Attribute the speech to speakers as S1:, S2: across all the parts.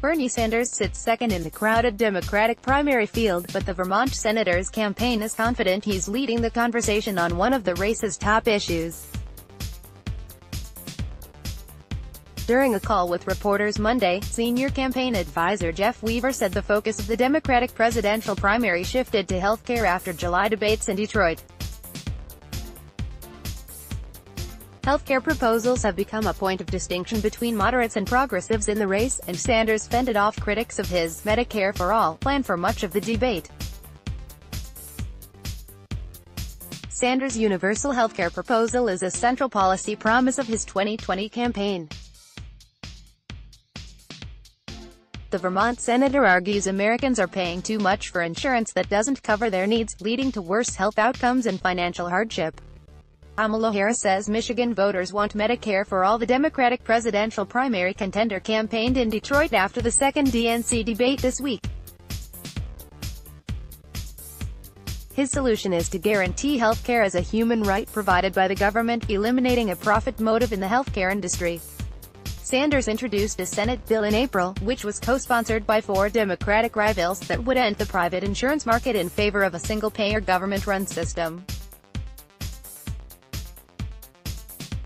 S1: Bernie Sanders sits second in the crowded Democratic primary field, but the Vermont senator's campaign is confident he's leading the conversation on one of the race's top issues. During a call with reporters Monday, senior campaign advisor Jeff Weaver said the focus of the Democratic presidential primary shifted to health care after July debates in Detroit. Healthcare proposals have become a point of distinction between moderates and progressives in the race, and Sanders fended off critics of his Medicare for All plan for much of the debate. Sanders' universal healthcare proposal is a central policy promise of his 2020 campaign. The Vermont senator argues Americans are paying too much for insurance that doesn't cover their needs, leading to worse health outcomes and financial hardship. Kamala Harris says Michigan voters want Medicare for All. The Democratic presidential primary contender campaigned in Detroit after the second DNC debate this week. His solution is to guarantee health care as a human right provided by the government, eliminating a profit motive in the healthcare industry. Sanders introduced a Senate bill in April, which was co-sponsored by 4 Democratic rivals, that would end the private insurance market in favor of a single-payer government-run system.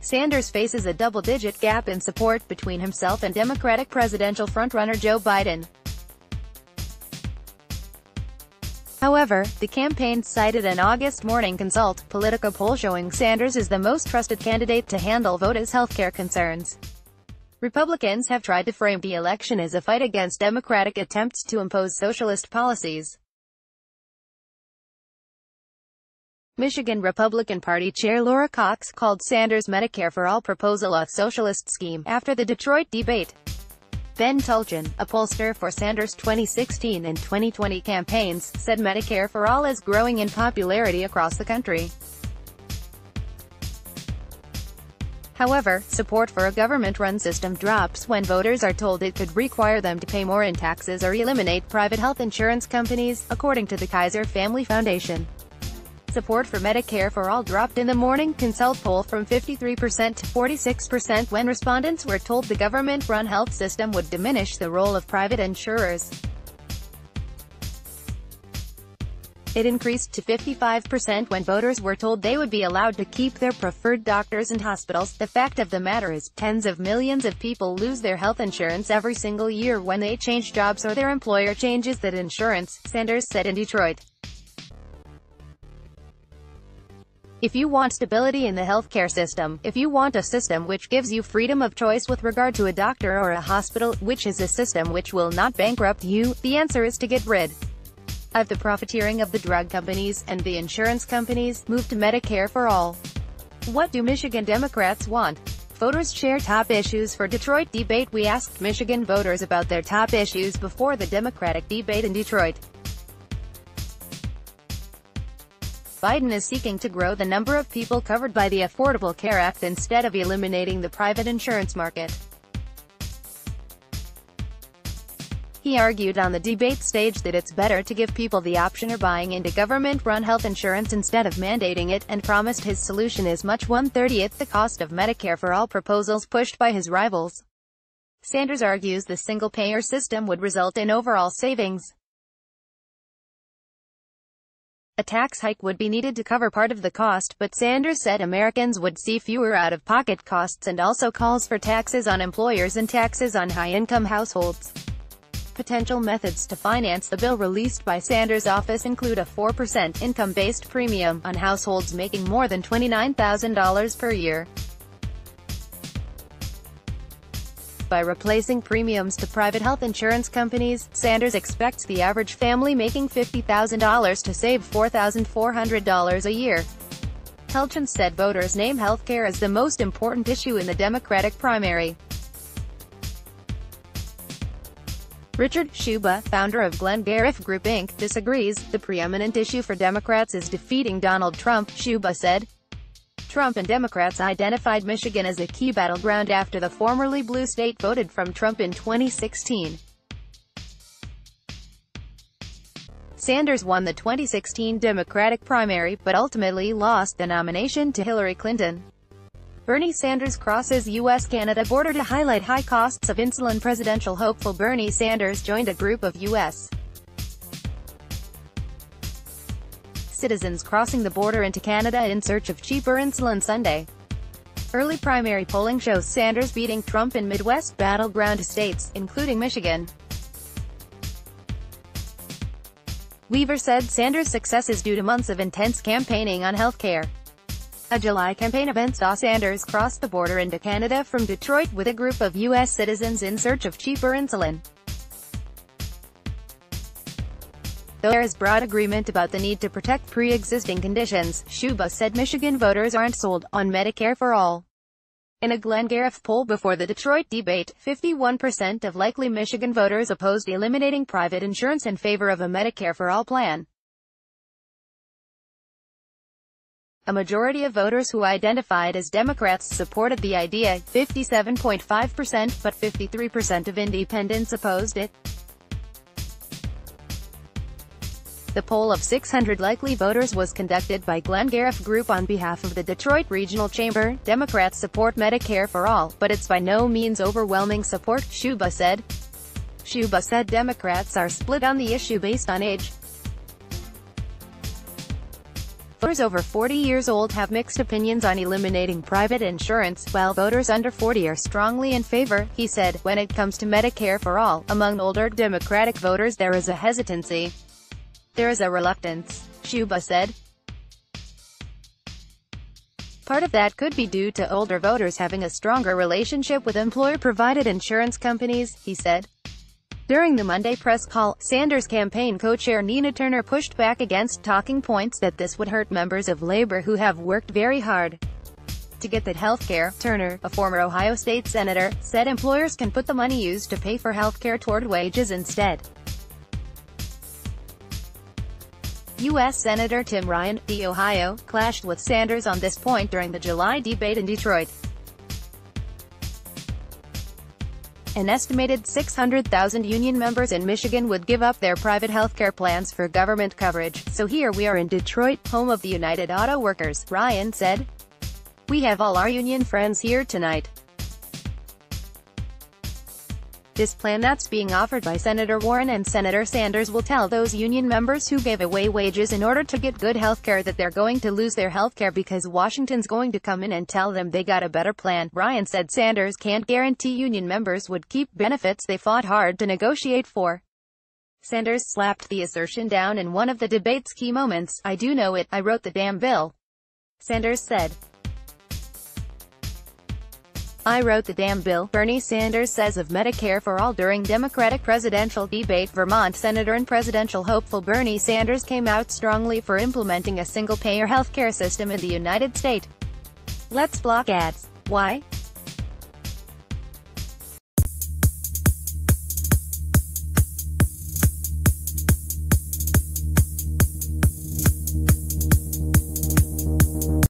S1: Sanders faces a double-digit gap in support between himself and Democratic presidential frontrunner Joe Biden. However, the campaign cited an August Morning Consult Politico poll showing Sanders is the most trusted candidate to handle voters' healthcare concerns. Republicans have tried to frame the election as a fight against Democratic attempts to impose socialist policies. Michigan Republican Party Chair Laura Cox called Sanders' Medicare for All proposal a socialist scheme after the Detroit debate. Ben Tulchin, a pollster for Sanders' 2016 and 2020 campaigns, said Medicare for All is growing in popularity across the country. However, support for a government-run system drops when voters are told it could require them to pay more in taxes or eliminate private health insurance companies, according to the Kaiser Family Foundation. Support for Medicare for All dropped in the Morning Consult poll from 53% to 46% when respondents were told the government-run health system would diminish the role of private insurers. It increased to 55% when voters were told they would be allowed to keep their preferred doctors and hospitals. The fact of the matter is, tens of millions of people lose their health insurance every single year when they change jobs or their employer changes that insurance, Sanders said in Detroit. If you want stability in the healthcare system, if you want a system which gives you freedom of choice with regard to a doctor or a hospital, which is a system which will not bankrupt you, the answer is to get rid of the profiteering of the drug companies and the insurance companies. Move to Medicare for All. What do Michigan Democrats want? Voters share top issues for Detroit debate. We asked Michigan voters about their top issues before the Democratic debate in Detroit. Biden is seeking to grow the number of people covered by the Affordable Care Act instead of eliminating the private insurance market. He argued on the debate stage that it's better to give people the option of buying into government-run health insurance instead of mandating it, and promised his solution is much 1/30th the cost of Medicare for All proposals pushed by his rivals. Sanders argues the single-payer system would result in overall savings. A tax hike would be needed to cover part of the cost, but Sanders said Americans would see fewer out-of-pocket costs, and also calls for taxes on employers and taxes on high-income households. Potential methods to finance the bill released by Sanders' office include a 4% income-based premium on households making more than $29,000 per year. By replacing premiums to private health insurance companies, Sanders expects the average family making $50,000 to save $4,400 a year. Tulchin said voters name healthcare as the most important issue in the Democratic primary. Richard Schuba, founder of Glengarriff Group Inc., disagrees. The preeminent issue for Democrats is defeating Donald Trump, Schuba said. Trump and Democrats identified Michigan as a key battleground after the formerly blue state voted from Trump in 2016. Sanders won the 2016 Democratic primary, but ultimately lost the nomination to Hillary Clinton. Bernie Sanders crosses U.S.-Canada border to highlight high costs of insulin. Presidential hopeful Bernie Sanders joined a group of U.S. citizens crossing the border into Canada in search of cheaper insulin Sunday. Early primary polling shows Sanders beating Trump in Midwest battleground states, including Michigan. Weaver said Sanders' success is due to months of intense campaigning on health care. A July campaign event saw Sanders cross the border into Canada from Detroit with a group of U.S. citizens in search of cheaper insulin. Though there is broad agreement about the need to protect pre-existing conditions, Schuba said Michigan voters aren't sold on Medicare for all. In a Glengarriff poll before the Detroit debate, 51% of likely Michigan voters opposed eliminating private insurance in favor of a Medicare for all plan. A majority of voters who identified as Democrats supported the idea, 57.5%, but 53% of independents opposed it. The poll of 600 likely voters was conducted by Glengarriff Group on behalf of the Detroit Regional Chamber. Democrats support Medicare for all, but it's by no means overwhelming support, Schuba said. Schuba said Democrats are split on the issue based on age. Voters over 40 years old have mixed opinions on eliminating private insurance, while voters under 40 are strongly in favor, he said. When it comes to Medicare for all, among older Democratic voters there is a hesitancy. There is a reluctance, Schuba said. Part of that could be due to older voters having a stronger relationship with employer-provided insurance companies, he said. During the Monday press call, Sanders' campaign co-chair Nina Turner pushed back against talking points that this would hurt members of labor who have worked very hard to get that health care. Turner, a former Ohio State senator, said employers can put the money used to pay for health care toward wages instead. U.S. Senator Tim Ryan, the Ohio, clashed with Sanders on this point during the July debate in Detroit. An estimated 600,000 union members in Michigan would give up their private health care plans for government coverage, so here we are in Detroit, home of the United Auto Workers, Ryan said. We have all our union friends here tonight. This plan that's being offered by Senator Warren and Senator Sanders will tell those union members who gave away wages in order to get good health care that they're going to lose their health care because Washington's going to come in and tell them they got a better plan. Ryan said Sanders can't guarantee union members would keep benefits they fought hard to negotiate for. Sanders slapped the assertion down in one of the debate's key moments. I do know it, I wrote the damn bill, Sanders said. I wrote the damn bill, Bernie Sanders says of Medicare for all during Democratic presidential debate. Vermont Senator and presidential hopeful Bernie Sanders came out strongly for implementing a single-payer health care system in the United States. Let's block ads. Why?